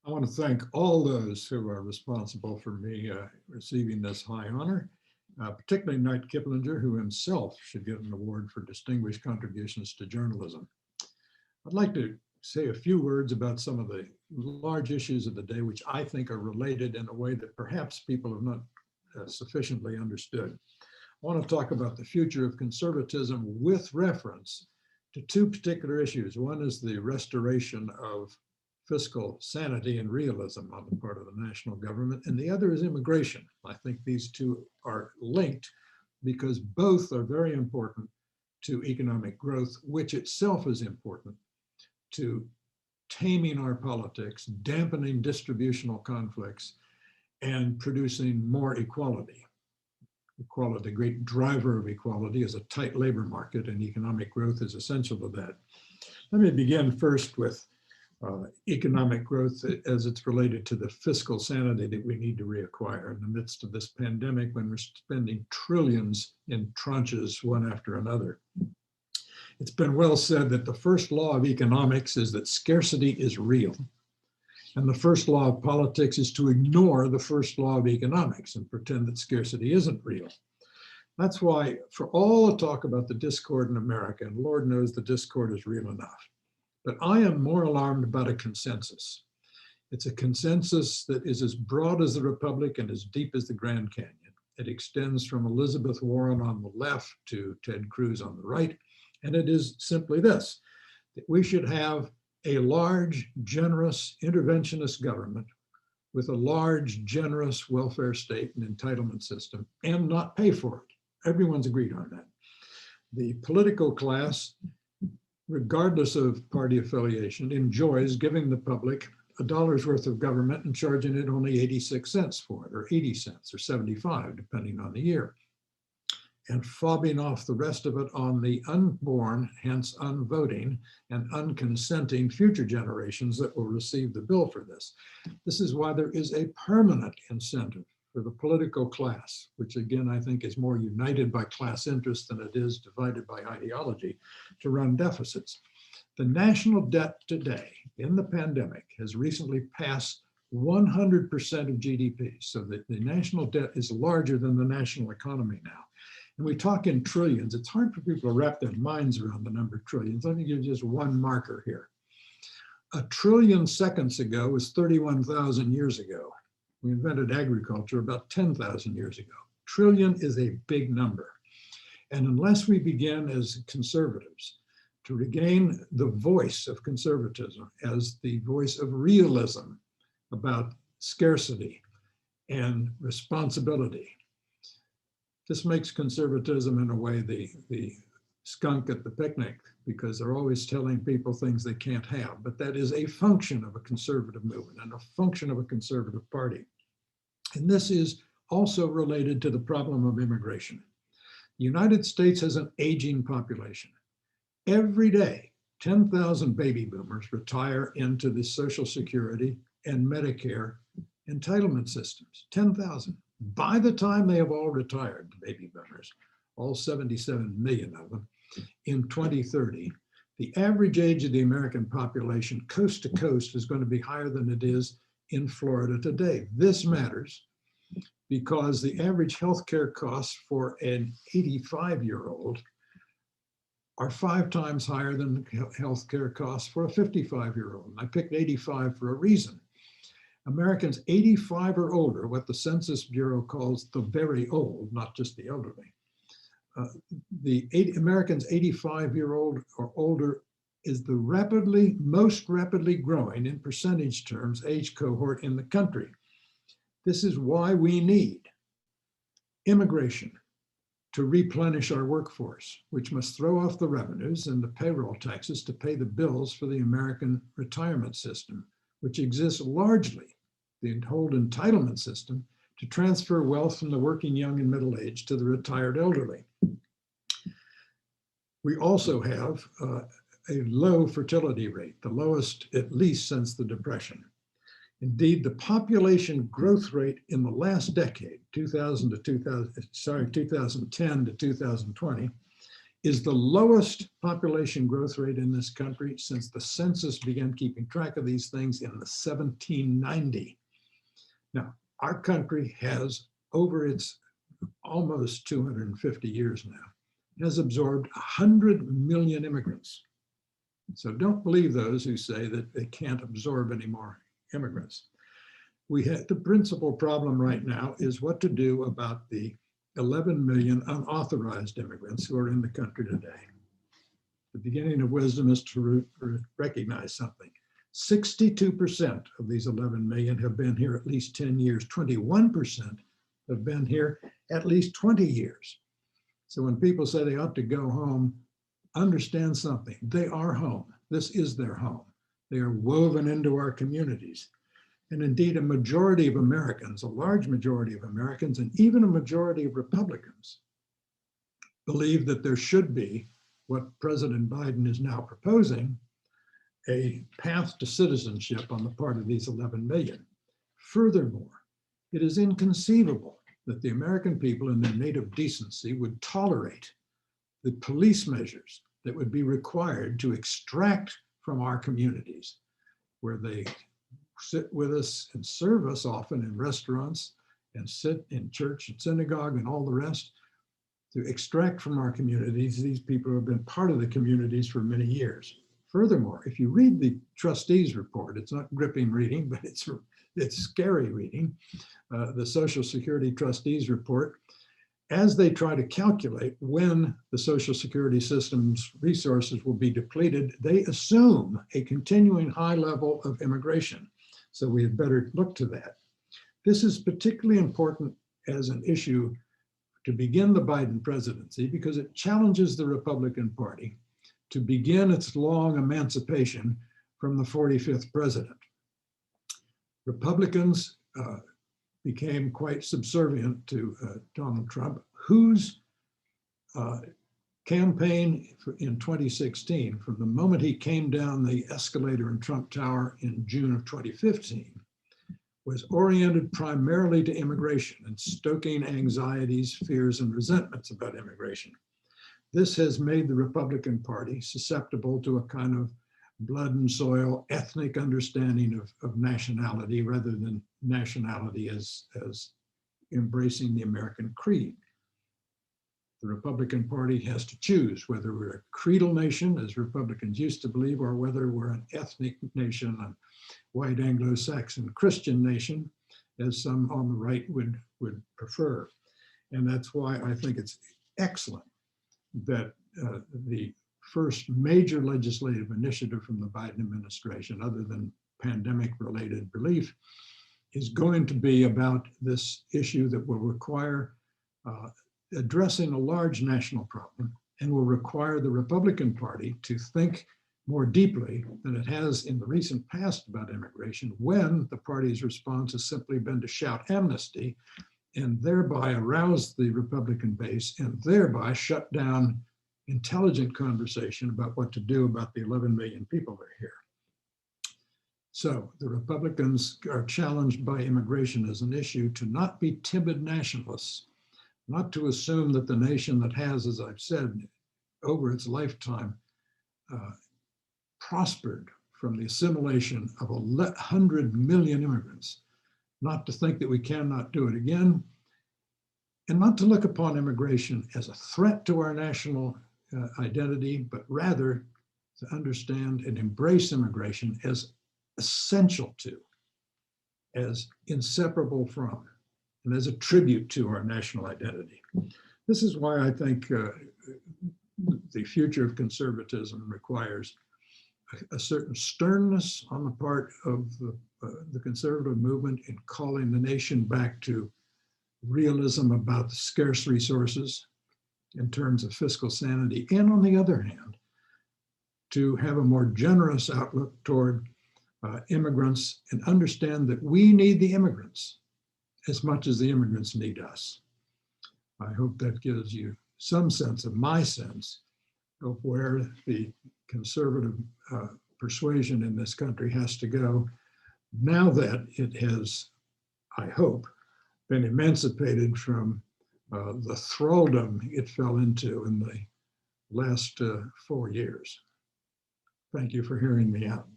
I want to thank all those who are responsible for me receiving this high honor, particularly Knight Kiplinger, who himself should get an award for distinguished contributions to journalism. I'd like to say a few words about some of the large issues of the day, which I think are related in a way that perhaps people have not sufficiently understood. I want to talk about the future of conservatism with reference to two particular issues. One is the restoration of fiscal sanity and realism on the part of the national government, and the other is immigration. I think these two are linked because both are very important to economic growth, which itself is important to taming our politics, dampening distributional conflicts, and producing more equality. Equality, the great driver of equality, is a tight labor market, and economic growth is essential to that. Let me begin first with economic growth as it's related to the fiscal sanity that we need to reacquire in the midst of this pandemic when we're spending trillions in tranches one after another. It's been well said that the first law of economics is that scarcity is real. And the first law of politics is to ignore the first law of economics and pretend that scarcity isn't real. That's why, for all the talk about the discord in America, and Lord knows the discord is real enough, but I am more alarmed about a consensus. It's a consensus that is as broad as the Republic and as deep as the Grand Canyon. It extends from Elizabeth Warren on the left to Ted Cruz on the right. And it is simply this, that we should have a large, generous, interventionist government with a large, generous welfare state and entitlement system and not pay for it. Everyone's agreed on that. The political class, regardless of party affiliation, enjoys giving the public $1 worth of government and charging it only 86 cents for it, or 80 cents, or 75, depending on the year, and fobbing off the rest of it on the unborn, hence unvoting and unconsenting future generations that will receive the bill for this. This is why there is a permanent incentive for the political class, which again, I think is more united by class interest than it is divided by ideology, to run deficits. The national debt today in the pandemic has recently passed 100% of GDP. So that the national debt is larger than the national economy now. And we talk in trillions. It's hard for people to wrap their minds around the number of trillions. Let me give you just one marker here. 1 trillion seconds ago was 31,000 years ago. We invented agriculture about 10,000 years ago. Trillion is a big number. And unless we begin as conservatives to regain the voice of conservatism as the voice of realism about scarcity and responsibility, this makes conservatism in a way the skunk at the picnic, because they're always telling people things they can't have. But that is a function of a conservative movement and a function of a conservative party. And this is also related to the problem of immigration. The United States has an aging population. Every day, 10,000 baby boomers retire into the Social Security and Medicare entitlement systems, 10,000. By the time they have all retired, the baby boomers, all 77 million of them, in 2030, the average age of the American population coast to coast is going to be higher than it is in Florida today. This matters because the average healthcare costs for an 85-year-old are 5 times higher than healthcare costs for a 55-year-old. I picked 85 for a reason. Americans 85 or older, what the Census Bureau calls the very old, not just the elderly. Americans 85-year-old or older is the most rapidly growing in percentage terms age cohort in the country. This is why we need immigration to replenish our workforce, which must throw off the revenues and the payroll taxes to pay the bills for the American retirement system, which exists largely, the whole entitlement system, to transfer wealth from the working young and middle-aged to the retired elderly. We also have a low fertility rate, the lowest at least since the Depression. Indeed, the population growth rate in the last decade, 2010 to 2020, is the lowest population growth rate in this country since the census began keeping track of these things in the 1790. Now, our country has, over its almost 250 years now, has absorbed 100 million immigrants. So don't believe those who say that they can't absorb any more immigrants. The principal problem right now is what to do about the 11 million unauthorized immigrants who are in the country today. The beginning of wisdom is to recognize something. 62% of these 11 million have been here at least 10 years. 21% have been here at least 20 years. So when people say they ought to go home, understand something. They are home. This is their home. They are woven into our communities. And indeed, a majority of Americans, a large majority of Americans, and even a majority of Republicans believe that there should be what President Biden is now proposing, a path to citizenship on the part of these 11 million. Furthermore, it is inconceivable that the American people in their native decency would tolerate the police measures that would be required to extract from our communities, where they sit with us and serve us often in restaurants and sit in church and synagogue and all the rest, to extract from our communities these people who have been part of the communities for many years. Furthermore, if you read the trustees report, it's not gripping reading, but it's scary reading, the Social Security trustees report, as they try to calculate when the Social Security system's resources will be depleted, they assume a continuing high level of immigration. So we had better look to that. This is particularly important as an issue to begin the Biden presidency because it challenges the Republican Party to begin its long emancipation from the 45th president. Republicans became quite subservient to Donald Trump, whose campaign in 2016, from the moment he came down the escalator in Trump Tower in June of 2015, was oriented primarily to immigration and stoking anxieties, fears, and resentments about immigration. This has made the Republican Party susceptible to a kind of blood and soil ethnic understanding of nationality rather than nationality as embracing the American creed. The Republican Party has to choose whether we're a creedal nation, as Republicans used to believe, or whether we're an ethnic nation, a white Anglo-Saxon Christian nation, as some on the right would prefer. And that's why I think it's excellent that the first major legislative initiative from the Biden administration, other than pandemic-related relief, is going to be about this issue that will require addressing a large national problem and will require the Republican Party to think more deeply than it has in the recent past about immigration, when the party's response has simply been to shout amnesty and thereby arouse the Republican base and thereby shut down intelligent conversation about what to do about the 11 million people that are here. So the Republicans are challenged by immigration as an issue to not be timid nationalists, not to assume that the nation that has, as I've said, over its lifetime, prospered from the assimilation of 100 million immigrants, not to think that we cannot do it again, and not to look upon immigration as a threat to our national identity, but rather to understand and embrace immigration as essential to, as inseparable from, and as a tribute to our national identity. This is why I think the future of conservatism requires a certain sternness on the part of the conservative movement in calling the nation back to realism about the scarce resources in terms of fiscal sanity, and on the other hand, to have a more generous outlook toward immigrants and understand that we need the immigrants as much as the immigrants need us. I hope that gives you some sense of my sense of where the conservative persuasion in this country has to go now that it has, I hope, been emancipated from the thraldom it fell into in the last 4 years. Thank you for hearing me out.